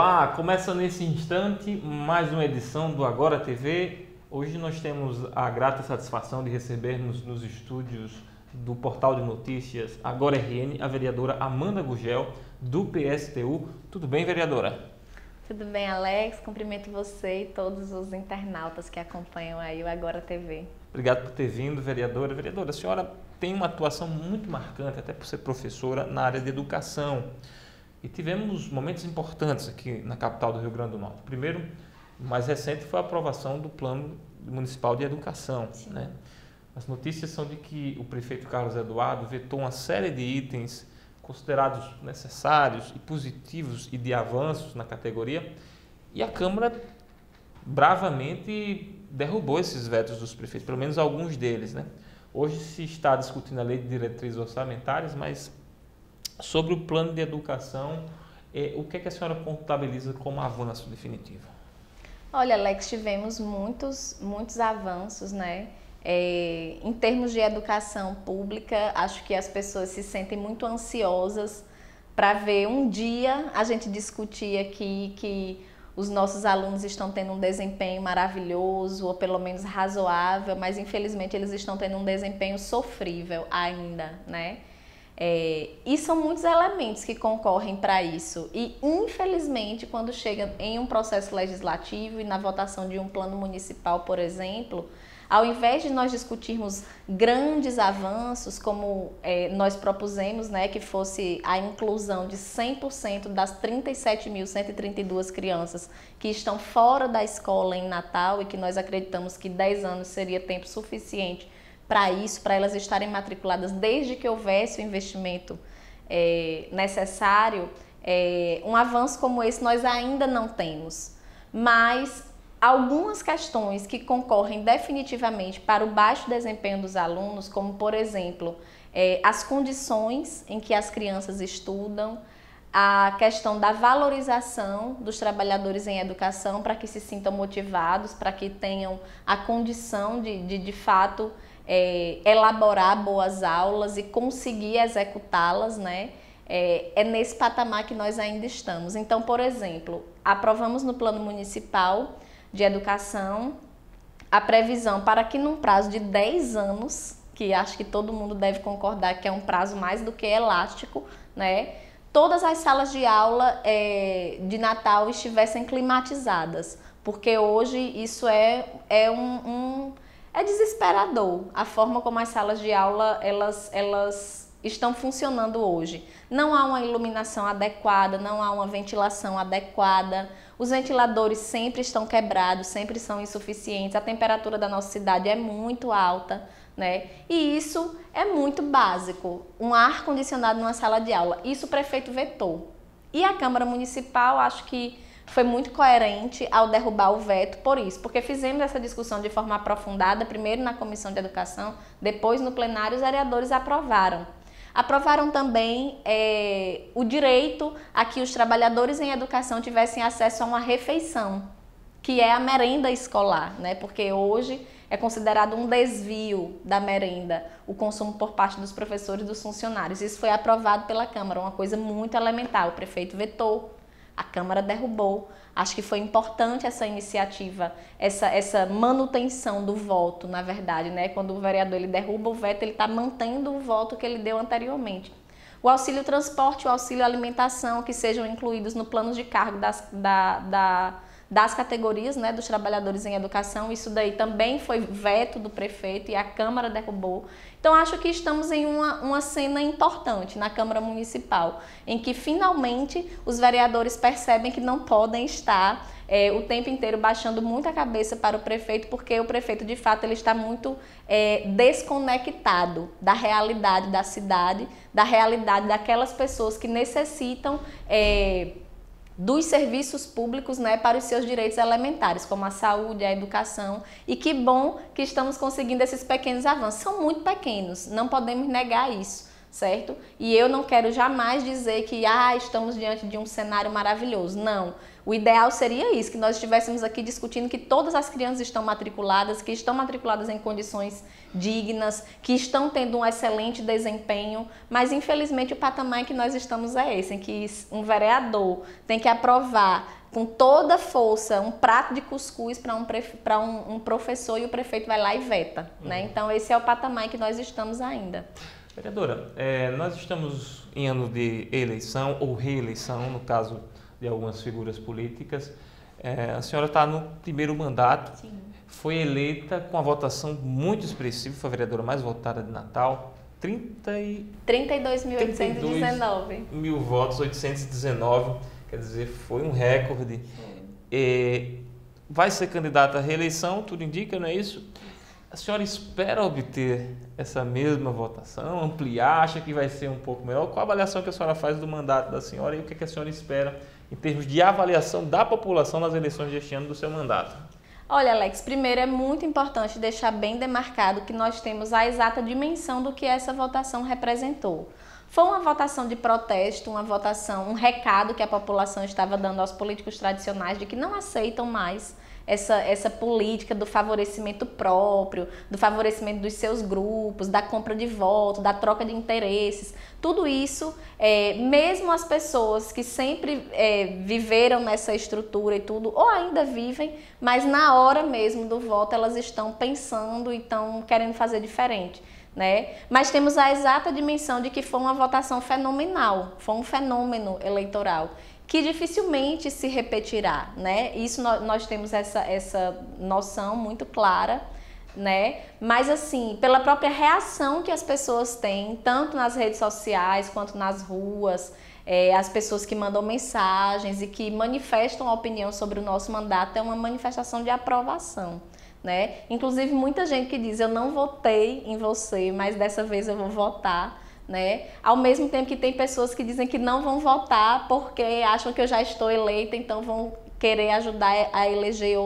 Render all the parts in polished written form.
Olá, começa nesse instante mais uma edição do Agora TV. Hoje nós temos a grata satisfação de recebermos nos estúdios do portal de notícias Agora RN a vereadora Amanda Gugel, do PSTU. Tudo bem, vereadora? Tudo bem, Alex? Cumprimento você e todos os internautas que acompanham aí o Agora TV. Obrigado por ter vindo, vereadora. Vereadora, a senhora tem uma atuação muito marcante, até por ser professora, na área de educação. E tivemos momentos importantes aqui na capital do Rio Grande do Norte. O primeiro, o mais recente, foi a aprovação do Plano Municipal de Educação, né? As notícias são de que o prefeito Carlos Eduardo vetou uma série de itens considerados necessários e positivos e de avanços na categoria, e a Câmara bravamente derrubou esses vetos dos prefeitos, pelo menos alguns deles, né? Hoje se está discutindo a lei de diretrizes orçamentárias, mas sobre o plano de educação, o que é que a senhora contabiliza como avanço definitivo? Olha, Alex, tivemos muitos avanços, né? Em termos de educação pública, acho que as pessoas se sentem muito ansiosas para ver um dia a gente discutir aqui que os nossos alunos estão tendo um desempenho maravilhoso, ou pelo menos razoável, mas infelizmente eles estão tendo um desempenho sofrível ainda, né? E são muitos elementos que concorrem para isso. E, infelizmente, quando chega em um processo legislativo e na votação de um plano municipal, por exemplo, ao invés de nós discutirmos grandes avanços, como nós propusemos, né, que fosse a inclusão de 100% das 37.132 crianças que estão fora da escola em Natal e que nós acreditamos que 10 anos seria tempo suficiente para isso, para elas estarem matriculadas desde que houvesse o investimento necessário, um avanço como esse nós ainda não temos. Mas algumas questões que concorrem definitivamente para o baixo desempenho dos alunos, como por exemplo, as condições em que as crianças estudam, a questão da valorização dos trabalhadores em educação para que se sintam motivados, para que tenham a condição de fato, elaborar boas aulas e conseguir executá-las, né? É nesse patamar que nós ainda estamos. Então, por exemplo, aprovamos no Plano Municipal de Educação a previsão para que num prazo de 10 anos, que acho que todo mundo deve concordar que é um prazo mais do que elástico, né? Todas as salas de aula de Natal estivessem climatizadas, porque hoje isso é desesperador a forma como as salas de aula elas estão funcionando hoje. Não há uma iluminação adequada, não há uma ventilação adequada, os ventiladores sempre estão quebrados, sempre são insuficientes, a temperatura da nossa cidade é muito alta, né? E isso é muito básico, um ar-condicionado numa sala de aula. Isso o prefeito vetou. E a Câmara Municipal, acho que foi muito coerente ao derrubar o veto por isso, porque fizemos essa discussão de forma aprofundada, primeiro na Comissão de Educação, depois no plenário, os vereadores aprovaram. Aprovaram também o direito a que os trabalhadores em educação tivessem acesso a uma refeição, que é a merenda escolar, né? Porque hoje é considerado um desvio da merenda, o consumo por parte dos professores e dos funcionários. Isso foi aprovado pela Câmara, uma coisa muito elementar. O prefeito vetou, a Câmara derrubou. Acho que foi importante essa iniciativa, essa manutenção do voto, na verdade, né? Quando o vereador ele derruba o veto, ele está mantendo o voto que ele deu anteriormente. O auxílio transporte, o auxílio alimentação, que sejam incluídos no plano de cargo das categorias, né, dos trabalhadores em educação, isso daí também foi veto do prefeito e a Câmara derrubou. Então, acho que estamos em uma cena importante na Câmara Municipal, em que finalmente os vereadores percebem que não podem estar o tempo inteiro baixando muito a cabeça para o prefeito, porque o prefeito, de fato, ele está muito desconectado da realidade da cidade, da realidade daquelas pessoas que necessitam dos serviços públicos, né, para os seus direitos elementares, como a saúde, a educação. E que bom que estamos conseguindo esses pequenos avanços. São muito pequenos, não podemos negar isso, certo? E eu não quero jamais dizer que estamos diante de um cenário maravilhoso. Não. O ideal seria isso, que nós estivéssemos aqui discutindo que todas as crianças estão matriculadas, que estão matriculadas em condições dignas, que estão tendo um excelente desempenho, mas infelizmente o patamar em que nós estamos é esse, em que um vereador tem que aprovar com toda força um prato de cuscuz para um professor e o prefeito vai lá e veta, né? Então esse é o patamar em que nós estamos ainda. Vereadora, nós estamos em ano de eleição ou reeleição, no caso de algumas figuras políticas. A senhora está no primeiro mandato. Sim. Foi eleita com a votação muito expressiva, foi a vereadora mais votada de Natal, 32.819 mil votos, 819, quer dizer, foi um recorde. Vai ser candidata à reeleição, tudo indica, não é isso? A senhora espera obter essa mesma votação, ampliar, acha que vai ser um pouco melhor? Qual a avaliação que a senhora faz do mandato da senhora e o que a senhora espera em termos de avaliação da população nas eleições deste ano do seu mandato? Olha, Alex, primeiro é muito importante deixar bem demarcado que nós temos a exata dimensão do que essa votação representou. Foi uma votação de protesto, uma votação, um recado que a população estava dando aos políticos tradicionais de que não aceitam mais essa política do favorecimento próprio, do favorecimento dos seus grupos, da compra de voto, da troca de interesses. Tudo isso, mesmo as pessoas que sempre viveram nessa estrutura e tudo, ou ainda vivem, mas na hora mesmo do voto elas estão pensando e estão querendo fazer diferente. Né? Mas temos a exata dimensão de que foi uma votação fenomenal, foi um fenômeno eleitoral que dificilmente se repetirá, né? Isso nós temos essa noção muito clara, né? Mas assim, pela própria reação que as pessoas têm, tanto nas redes sociais quanto nas ruas, as pessoas que mandam mensagens e que manifestam a opinião sobre o nosso mandato, é uma manifestação de aprovação. Né? Inclusive muita gente que diz, eu não votei em você, mas dessa vez eu vou votar, né? Ao mesmo tempo que tem pessoas que dizem que não vão votar porque acham que eu já estou eleita, então vão querer ajudar a eleger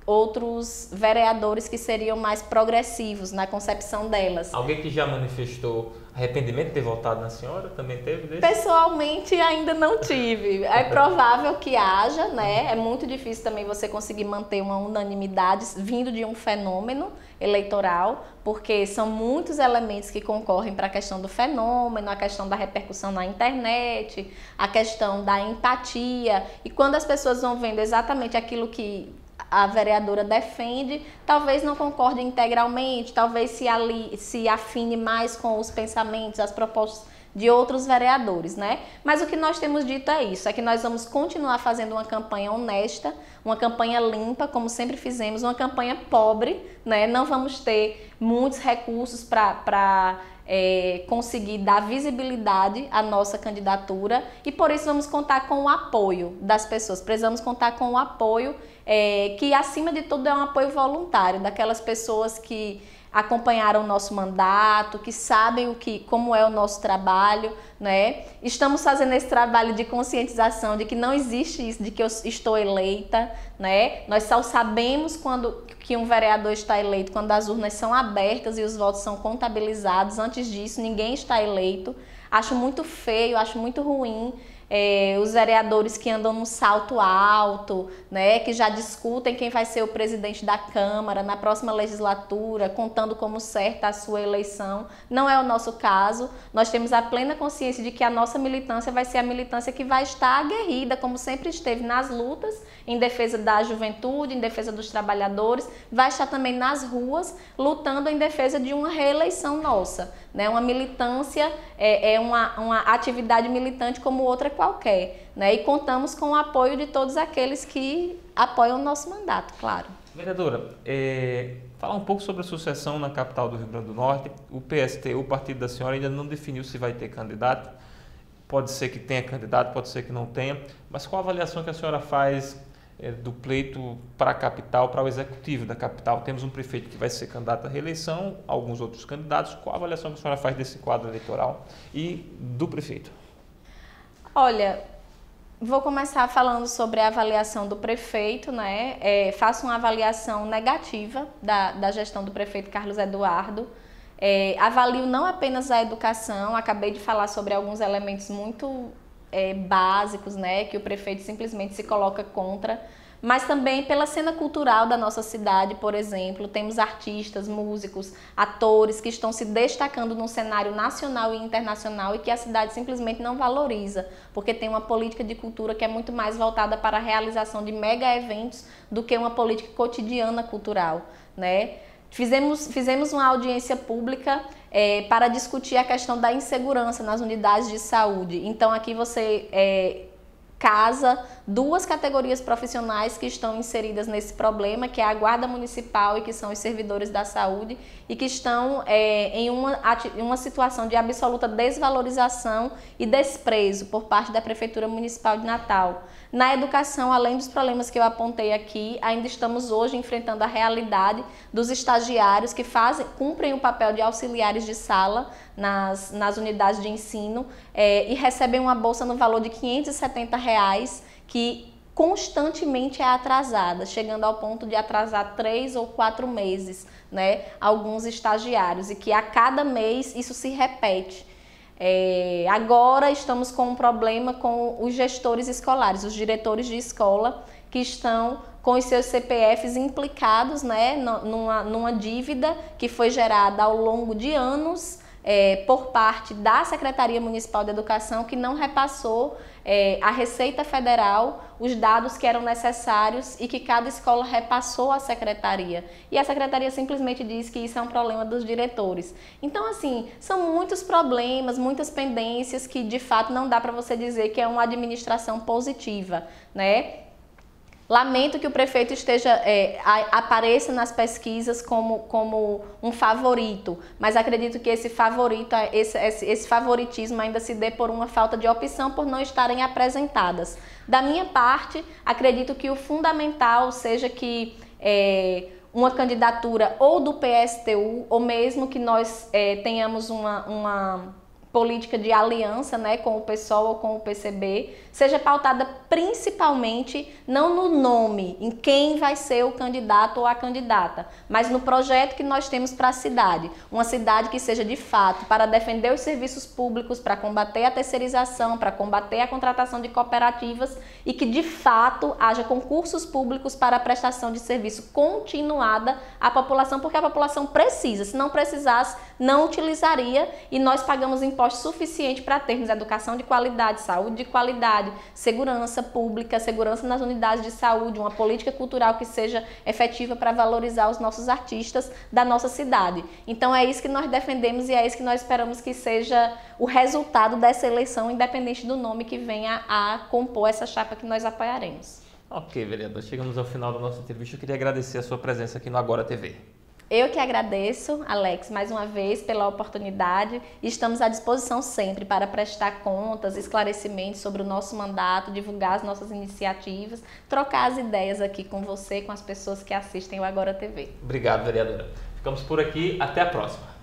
outros vereadores que seriam mais progressivos na concepção delas. Alguém que já manifestou arrependimento de ter votado na senhora também teve desse? Pessoalmente ainda não tive. É provável que haja, né? É muito difícil também você conseguir manter uma unanimidade vindo de um fenômeno eleitoral, porque são muitos elementos que concorrem para a questão do fenômeno, a questão da repercussão na internet, a questão da empatia. E quando as pessoas vão vendo exatamente aquilo que a vereadora defende, talvez não concorde integralmente, talvez se afine mais com os pensamentos, as propostas de outros vereadores, né? Mas o que nós temos dito é isso, é que nós vamos continuar fazendo uma campanha honesta, uma campanha limpa, como sempre fizemos, uma campanha pobre, né? Não vamos ter muitos recursos para conseguir dar visibilidade à nossa candidatura e por isso vamos contar com o apoio das pessoas, precisamos contar com o apoio que acima de tudo é um apoio voluntário, daquelas pessoas que acompanharam o nosso mandato, que sabem como é o nosso trabalho, né? Estamos fazendo esse trabalho de conscientização de que não existe isso, de que eu estou eleita, né? Nós só sabemos que um vereador está eleito quando as urnas são abertas e os votos são contabilizados. Antes disso, ninguém está eleito. Acho muito feio, acho muito ruim os vereadores que andam num salto alto, né, que já discutem quem vai ser o presidente da Câmara na próxima legislatura, contando como certa a sua eleição. Não é o nosso caso. Nós temos a plena consciência de que a nossa militância vai ser a militância que vai estar aguerrida, como sempre esteve nas lutas, em defesa da juventude, em defesa dos trabalhadores, vai estar também nas ruas, lutando em defesa de uma reeleição nossa. Né? Uma militância é uma atividade militante como outra qualquer, né? E contamos com o apoio de todos aqueles que apoiam o nosso mandato, claro. Vereadora, falar um pouco sobre a sucessão na capital do Rio Grande do Norte. O PST, o partido da senhora, ainda não definiu se vai ter candidato. Pode ser que tenha candidato, pode ser que não tenha. Mas qual a avaliação que a senhora faz do pleito para a capital, para o executivo da capital? Temos um prefeito que vai ser candidato à reeleição, alguns outros candidatos. Qual a avaliação que a senhora faz desse quadro eleitoral e do prefeito? Olha, vou começar falando sobre a avaliação do prefeito, né? Faço uma avaliação negativa da gestão do prefeito Carlos Eduardo. Avalio não apenas a educação, acabei de falar sobre alguns elementos muito básicos, né, que o prefeito simplesmente se coloca contra, mas também pela cena cultural da nossa cidade, por exemplo. Temos artistas, músicos, atores que estão se destacando no cenário nacional e internacional e que a cidade simplesmente não valoriza, porque tem uma política de cultura que é muito mais voltada para a realização de mega eventos do que uma política cotidiana cultural, né? Fizemos uma audiência pública para discutir a questão da insegurança nas unidades de saúde. Então aqui você casa duas categorias profissionais que estão inseridas nesse problema, que é a Guarda Municipal e que são os servidores da saúde e que estão em uma situação de absoluta desvalorização e desprezo por parte da Prefeitura Municipal de Natal. Na educação, além dos problemas que eu apontei aqui, ainda estamos hoje enfrentando a realidade dos estagiários que cumprem o papel de auxiliares de sala nas unidades de ensino e recebem uma bolsa no valor de R$ 570, que constantemente é atrasada, chegando ao ponto de atrasar 3 ou 4 meses, né, alguns estagiários, e que a cada mês isso se repete. Agora estamos com um problema com os gestores escolares, os diretores de escola, que estão com os seus CPFs implicados, né, numa dívida que foi gerada ao longo de anos por parte da Secretaria Municipal de Educação, que não repassou à Receita Federal os dados que eram necessários e que cada escola repassou à Secretaria. E a Secretaria simplesmente diz que isso é um problema dos diretores. Então, assim, são muitos problemas, muitas pendências que, de fato, não dá para você dizer que é uma administração positiva, né? Lamento que o prefeito apareça nas pesquisas como um favorito, mas acredito que esse favoritismo ainda se dê por uma falta de opção, por não estarem apresentadas. Da minha parte, acredito que o fundamental seja que uma candidatura ou do PSTU, ou mesmo que nós tenhamos uma política de aliança, né, com o PSOL ou com o PCB, seja pautada principalmente não no nome, em quem vai ser o candidato ou a candidata, mas no projeto que nós temos para a cidade. Uma cidade que seja de fato para defender os serviços públicos, para combater a terceirização, para combater a contratação de cooperativas e que de fato haja concursos públicos para a prestação de serviço continuada à população, porque a população precisa. Se não precisasse, não utilizaria, e nós pagamos impostos suficiente para termos educação de qualidade, saúde de qualidade, segurança pública, segurança nas unidades de saúde, uma política cultural que seja efetiva para valorizar os nossos artistas da nossa cidade. Então é isso que nós defendemos e é isso que nós esperamos que seja o resultado dessa eleição, independente do nome que venha a compor essa chapa que nós apoiaremos. Ok, vereador. Chegamos ao final da nossa entrevista. Eu queria agradecer a sua presença aqui no Agora TV. Eu que agradeço, Alex, mais uma vez pela oportunidade. Estamos à disposição sempre para prestar contas, esclarecimentos sobre o nosso mandato, divulgar as nossas iniciativas, trocar as ideias aqui com você, com as pessoas que assistem o Agora TV. Obrigado, vereadora. Ficamos por aqui. Até a próxima.